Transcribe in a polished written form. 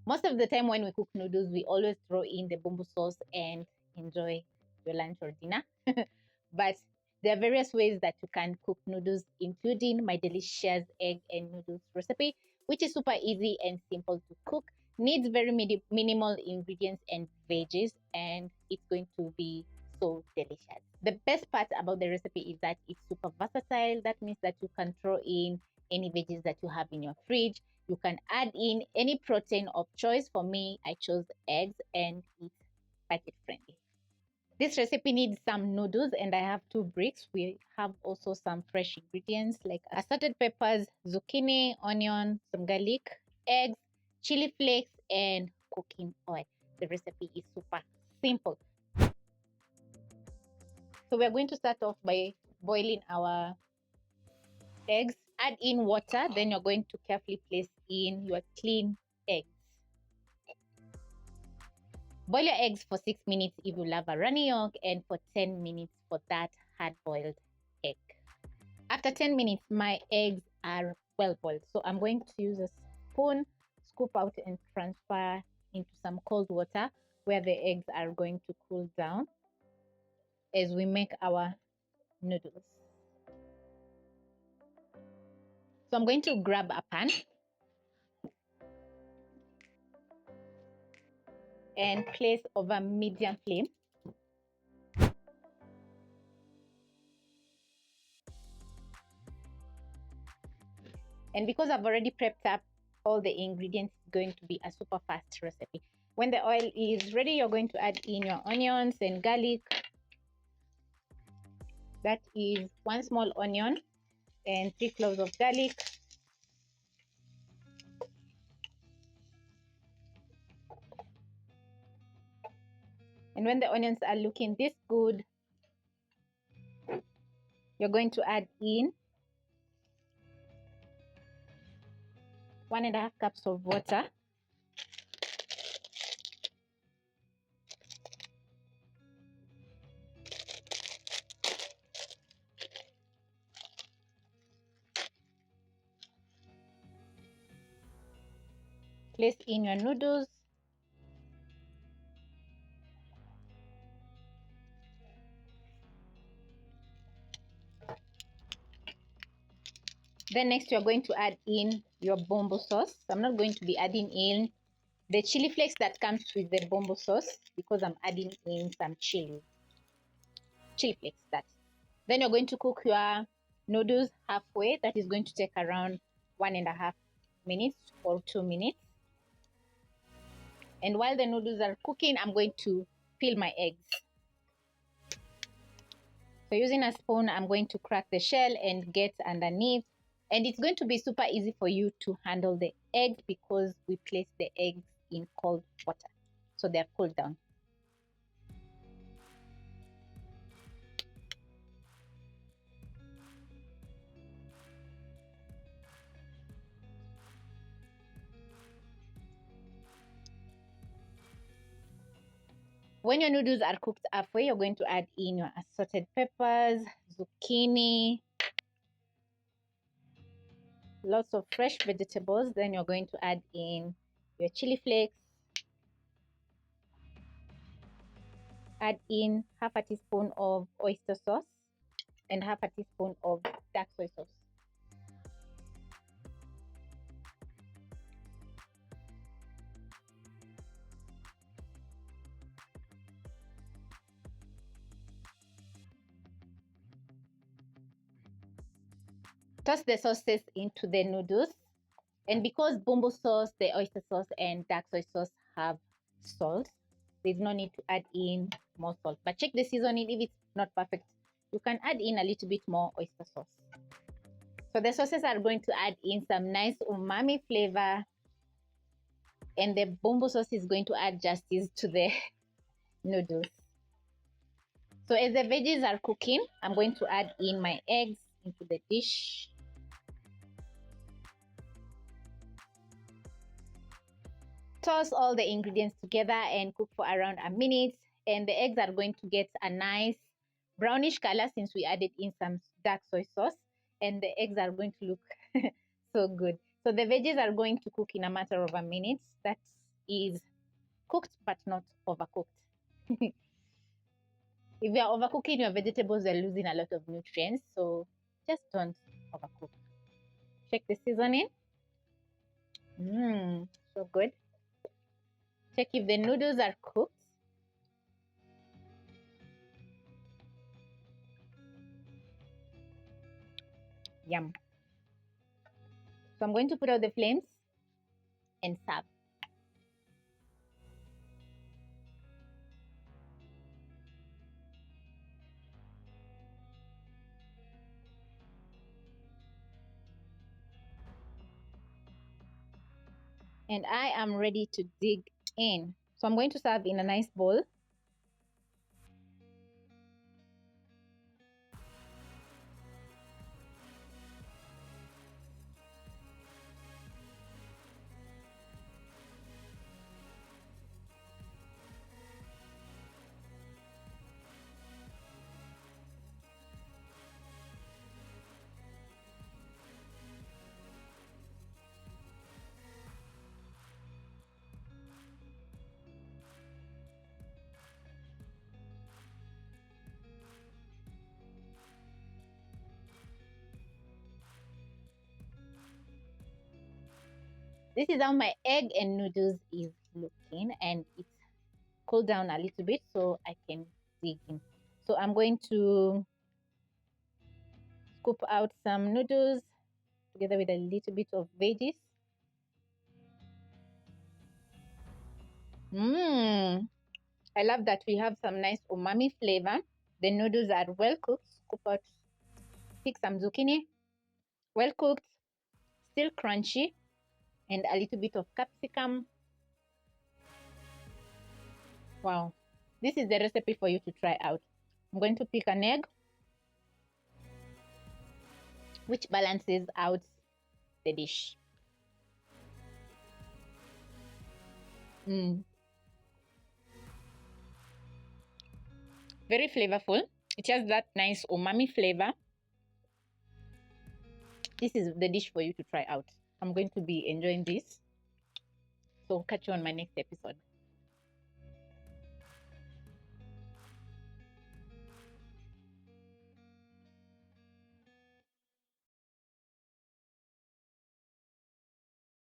Most of the time when we cook noodles, we always throw in the bumbo sauce and enjoy your lunch or dinner. But there are various ways that you can cook noodles, including my delicious egg and noodles recipe, which is super easy and simple to cook. Needs very minimal ingredients and veggies, and it's going to be so delicious. The best part about the recipe is that it's super versatile. That means that you can throw in any veggies that you have in your fridge. You can add in any protein of choice. For me, I chose eggs, and it's budget friendly. This recipe needs some noodles, and I have 2 bricks. We have also some fresh ingredients like assorted peppers, zucchini, onion, some garlic, eggs, chili flakes, and cooking oil. The recipe is super simple. So we're going to start off by boiling our eggs. Add in water, then you're going to carefully place in your clean eggs. Boil your eggs for 6 minutes if you love a runny yolk, and for 10 minutes for that hard-boiled egg. After 10 minutes, my eggs are well boiled. So I'm going to use a spoon, scoop out and transfer into some cold water where the eggs are going to cool down as we make our noodles. So I'm going to grab a pan and place over medium flame. And because I've already prepped up all the ingredients, it's going to be a super fast recipe. When the oil is ready, you're going to add in your onions and garlic. That is 1 small onion and 3 cloves of garlic. And when the onions are looking this good, you're going to add in 1.5 cups of water. Place in your noodles. Then next you're going to add in your bumbo sauce. I'm not going to be adding in the chili flakes that comes with the bumbo sauce because I'm adding in some chili flakes. Then you're going to cook your noodles halfway. That is going to take around 1.5 minutes or 2 minutes. And while the noodles are cooking, I'm going to peel my eggs. So using a spoon, I'm going to crack the shell and get underneath. And it's going to be super easy for you to handle the eggs because we place the eggs in cold water, so they're cooled down. When your noodles are cooked halfway, you're going to add in your assorted peppers, zucchini, lots of fresh vegetables. Then you're going to add in your chili flakes. Add in half a teaspoon of oyster sauce and half a teaspoon of dark soy sauce. Toss the sauces into the noodles. And because bumbo sauce, the oyster sauce, and dark soy sauce have salt, there's no need to add in more salt. But check the seasoning. If it's not perfect, you can add in a little bit more oyster sauce. So the sauces are going to add in some nice umami flavor. And the bumbo sauce is going to add justice to the noodles. So as the veggies are cooking, I'm going to add in my eggs into the dish. Toss all the ingredients together and cook for around a minute. And the eggs are going to get a nice brownish color since we added in some dark soy sauce. And the eggs are going to look so good. So the veggies are going to cook in a matter of a minute. That's is cooked but not overcooked. If you're overcooking your vegetables, you're losing a lot of nutrients. So just don't overcook. Check the seasoning. So good. Check if the noodles are cooked. Yum. So I'm going to put out the flames and serve. And I am ready to dig in. So I'm going to serve in a nice bowl. This is how my egg and noodles is looking, and it's cooled down a little bit so I can dig in. So I'm going to scoop out some noodles together with a little bit of veggies. I love that we have some nice umami flavor. The noodles are well cooked. Scoop out, pick some zucchini, well cooked, still crunchy, and a little bit of capsicum. Wow, this is the recipe for you to try out. I'm going to pick an egg, which balances out the dish. Very flavorful. It has that nice umami flavor. This is the dish for you to try out. I'm going to be enjoying this. So catch you on my next episode.